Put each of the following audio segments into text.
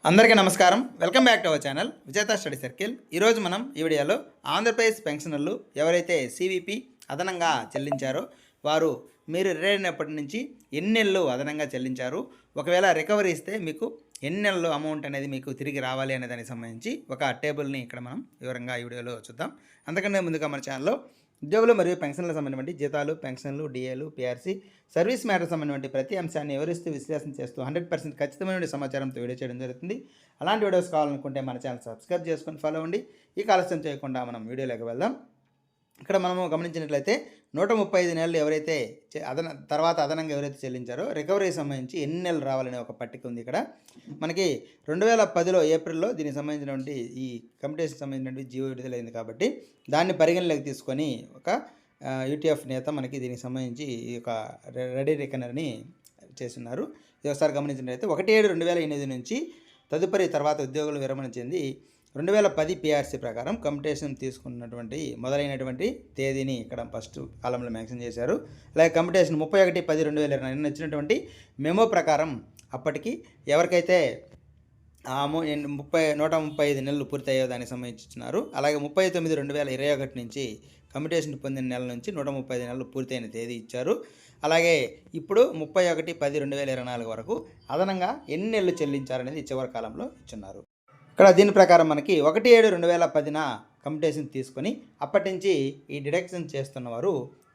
అందరికీ నమస్కారం. Welcome back to our channel విజేత స్టడీ సర్కిల్. ఈరోజు మనం ఈ వీడియోలో ఆంధ్రప్రదేశ్ పెన్షనర్లు ఎవరైతే సివిపి అదనంగా చెల్లించారో వారు మీరు రిటైర్ నుంచి ఎన్ని నెలలు అదనంగా చెల్లించారు, ఒకవేళ రికవరీ ఇస్తే మీకు ఎన్ని నెలలు అమౌంట్ అనేది మీకు తిరిగి రావాలి అనే దానికి సంబంధించి ఒక టేబుల్ని ఇక్కడ మనం వివరంగా ఈ వీడియోలో చూద్దాం. అంతకన్నా ముందుగా మన ఛానల్లో ఉద్యోగులు మరియు పెన్షన్లకు సంబంధించిన జీతాలు, పెన్షన్లు, డిఏలు, పిఆర్సీ, సర్వీస్ మ్యాటర్ సంబంధించిన ప్రతి అంశాన్ని వివరిస్తూ విశ్లేషణ చేస్తూ 100% ఖచ్చితమైన సమాచారంతో వీడియో చేయడం జరుగుతుంది. అలాంటి వీడియోస్ కావాలనుకుంటే మన ఛానల్ సబ్స్క్రైబ్ చేసుకొని ఫాలో అవ్వండి. ఈ ఆలస్యం చేయకుండా మనం వీడియోలోకి వెళ్దాం. ఇక్కడ మనము గమనించినట్లయితే 135 నెలలు ఎవరైతే అదనంగా ఎవరైతే చెల్లించారో రికవరీకి సంబంధించి ఎన్ని నెలలు రావాలనే ఒక పట్టిక ఉంది. ఇక్కడ మనకి 2010లో ఏప్రిల్లో దీనికి సంబంధించినటువంటి ఈ కమిటేషన్ సంబంధించినటువంటి జీవో విడుదలైంది కాబట్టి దాన్ని పరిగణలోకి తీసుకొని ఒక యూటీఎఫ్ నేత మనకి దీనికి సంబంధించి ఈ యొక్క రెడీ రికనర్ని చేస్తున్నారు. ఇది ఒకసారి గమనించినట్లయితే 1/7/2008 నుంచి తదుపరి తర్వాత ఉద్యోగులు విరమణ చెంది 2010 పిఆర్సీ ప్రకారం కమ్యూటేషన్ తీసుకున్నటువంటి మొదలైనటువంటి తేదీని ఇక్కడ ఫస్ట్ కాలంలో మెన్షన్ చేశారు. అలాగే కమ్యూటేషన్ 31/10/2020 ఇచ్చినటువంటి మెమో ప్రకారం అప్పటికి ఎవరికైతే 135 నెలలు పూర్తయ్యో దానికి సంబంధించి ఇచ్చినారు. అలాగే 39/2021 నుంచి కమ్యూటేషన్ పొందిన నెలల నుంచి 135 నెలలు పూర్తయిన తేదీ ఇచ్చారు. అలాగే ఇప్పుడు 31/10/2024 వరకు అదనంగా ఎన్ని నెలలు చెల్లించారనేది చివరి కాలంలో ఇచ్చున్నారు. ఇక్కడ దీని ప్రకారం మనకి 1/7/2010 కమ్యూటేషన్ తీసుకొని అప్పటి నుంచి ఈ డిడక్షన్ చేస్తున్నవారు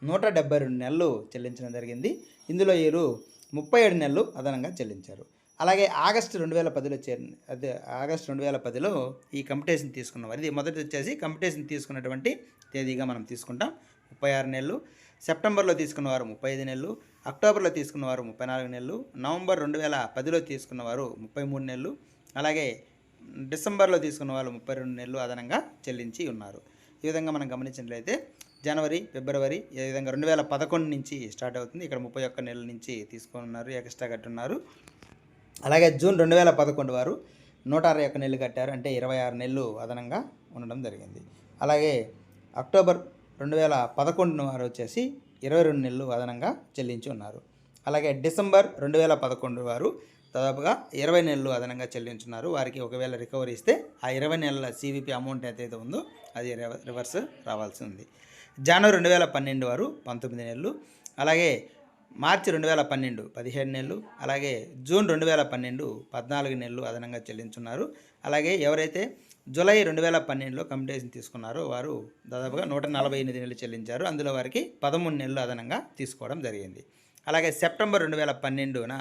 172 నెలలు చెల్లించడం జరిగింది. ఇందులో వీరు 37 నెలలు అదనంగా చెల్లించారు. అలాగే ఆగస్టు 2010లో ఈ కమ్యూటేషన్ తీసుకున్నవారు, ఇది మొదటి వచ్చేసి కమ్యూటేషన్ తీసుకున్నటువంటి తేదీగా మనం తీసుకుంటాం 36 నెలలు, సెప్టెంబర్లో తీసుకున్నవారు 35 నెలలు, అక్టోబర్లో తీసుకున్నవారు 34 నెలలు, నవంబర్ 2010లో తీసుకున్నవారు 33 నెలలు, అలాగే డిసెంబర్లో తీసుకున్న వాళ్ళు 32 నెలలు అదనంగా చెల్లించి ఉన్నారు. ఈ విధంగా మనం గమనించినట్లయితే జనవరి, ఫిబ్రవరి ఈ విధంగా 2011 నుంచి స్టార్ట్ అవుతుంది. ఇక్కడ 31 నెలల నుంచి తీసుకొని ఉన్నారు, ఎక్స్ట్రా కట్టున్నారు. అలాగే జూన్ 2011 వారు 161 నెలలు కట్టారు, అంటే 26 నెలలు అదనంగా ఉండడం జరిగింది. అలాగే అక్టోబర్ 2011 వారు వచ్చేసి 22 నెలలు అదనంగా చెల్లించి ఉన్నారు. అలాగే డిసెంబర్ 2011 వారు దాదాపుగా 20 నెలలు అదనంగా చెల్లించున్నారు. వారికి ఒకవేళ రికవరీ ఇస్తే ఆ 20 నెలల సివిపి అమౌంట్ ఏదైతే ఉందో అది రివర్స్ రావాల్సి ఉంది. జనవరి 2012 వారు 19 నెలలు, అలాగే మార్చి 2012 17 నెలలు, అలాగే జూన్ 2012 14 నెలలు అదనంగా చెల్లించున్నారు. అలాగే ఎవరైతే జూలై 2012లో కమ్యూటేషన్ తీసుకున్నారో వారు దాదాపుగా 148 నెలలు చెల్లించారు. అందులో వారికి 13 నెలలు అదనంగా తీసుకోవడం జరిగింది. అలాగే సెప్టెంబర్ 2012న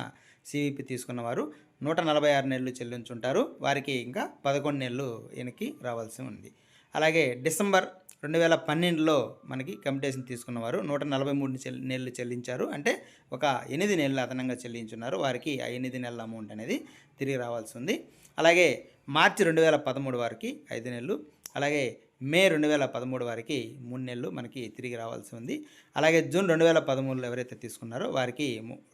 సివిపి తీసుకున్నవారు 146 నెలలు చెల్లించుంటారు. వారికి ఇంకా 11 నెలలు వెనక్కి రావాల్సి ఉంది. అలాగే డిసెంబర్ 2012లో మనకి కమ్యూటేషన్ తీసుకున్నవారు 143 నెలలు చెల్లించారు, అంటే ఒక 8 నెలలు అదనంగా చెల్లించున్నారు. వారికి ఆ 8 నెలల అమౌంట్ అనేది తిరిగి రావాల్సి ఉంది. అలాగే మార్చి 2013 వారికి 5 నెలలు, అలాగే మే 2013 వారికి 3 నెలలు మనకి తిరిగి రావాల్సి ఉంది. అలాగే జూన్ 2013లో ఎవరైతే తీసుకున్నారో వారికి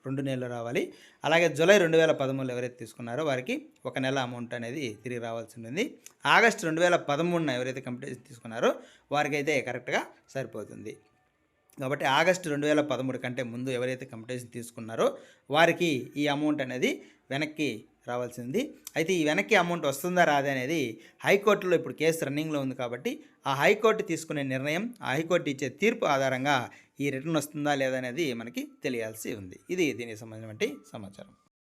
2 నెలలు రావాలి. అలాగే జూలై 2013లో ఎవరైతే తీసుకున్నారో వారికి 1 నెల అమౌంట్ అనేది తిరిగి రావాల్సి ఉంటుంది. ఆగస్టు 2013న ఎవరైతే కమ్యూటేషన్ తీసుకున్నారో వారికైతే కరెక్ట్గా సరిపోతుంది. కాబట్టి ఆగస్టు 2013 కంటే ముందు ఎవరైతే కమ్యూటేషన్ తీసుకున్నారో వారికి ఈ అమౌంట్ అనేది వెనక్కి రావాల్సింది. అయితే ఈ వెనక్కి అమౌంట్ వస్తుందా రాదా అనేది హైకోర్టులో ఇప్పుడు కేసు రన్నింగ్లో ఉంది కాబట్టి ఆ హైకోర్టు తీసుకునే నిర్ణయం, ఆ హైకోర్టు ఇచ్చే తీర్పు ఆధారంగా ఈ రిటర్న్ వస్తుందా లేదా అనేది మనకి తెలియాల్సి ఉంది. ఇది దీనికి సంబంధించిన సమాచారం.